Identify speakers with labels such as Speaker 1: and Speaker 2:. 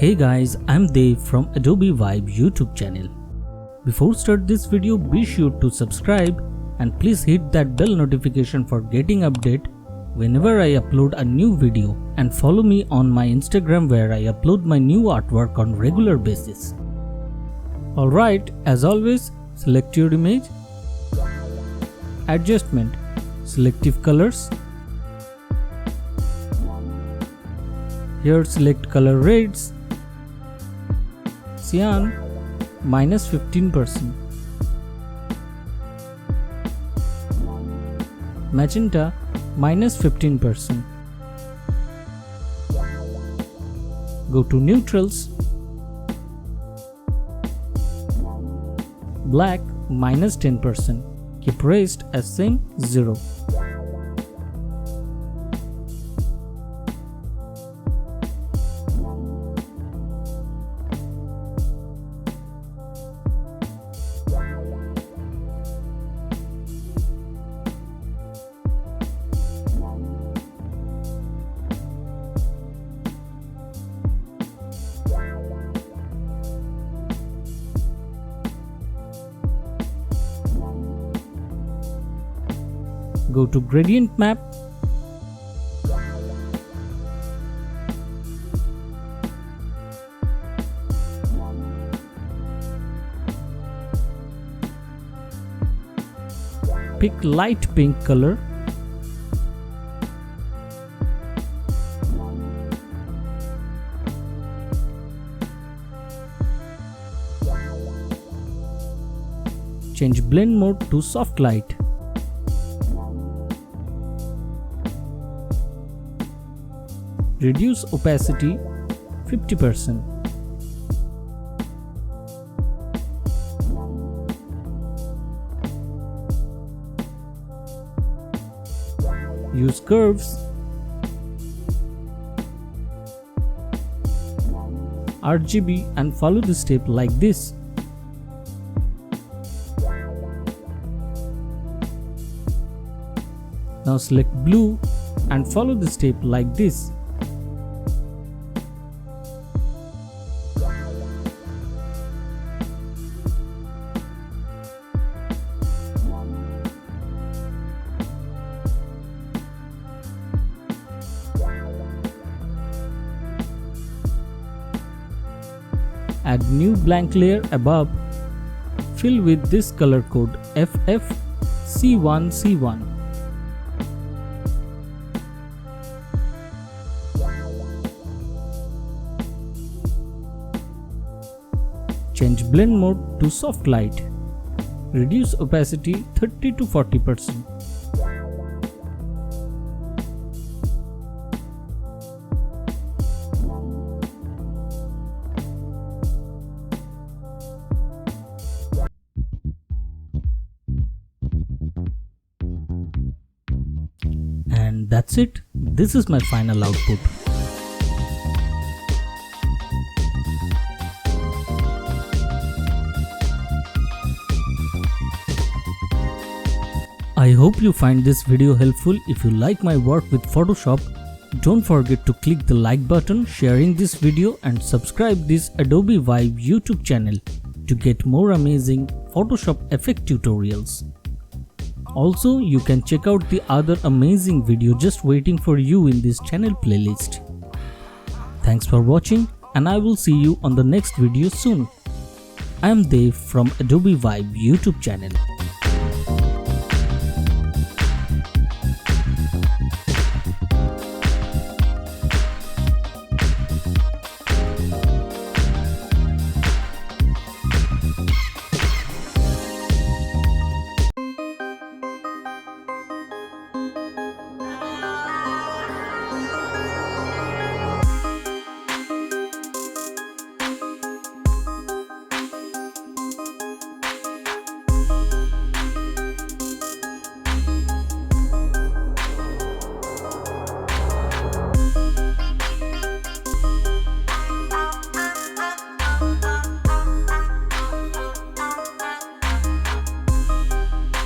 Speaker 1: Hey guys, I'm Dav from Adobe Vibe YouTube channel. Before start this video, be sure to subscribe and please hit that bell notification for getting update whenever I upload a new video, and follow me on my Instagram where I upload my new artwork on regular basis. Alright, as always, select your image, adjustment, selective colors. Here select color reds, cyan -15%, magenta -15%. Go to neutrals, black -10%. Keep rest as same 0. Go to gradient map, pick light pink color, change blend mode to soft light. Reduce opacity 50%. Use curves, RGB, and follow the step like this. Now select blue and follow the step like this. Add new blank layer above. Fill with this color code FFC1C1. Change blend mode to soft light. Reduce opacity 30 to 40%. And that's it. This is my final output. I hope you find this video helpful. If you like my work with Photoshop, don't forget to click the like button, sharing this video, and subscribe this Adobe Vibe YouTube channel to get more amazing Photoshop effect tutorials. Also, you can check out the other amazing video just waiting for you in this channel playlist. Thanks for watching, and I will see you on the next video soon. I am Dav from Adobe Vibe YouTube channel.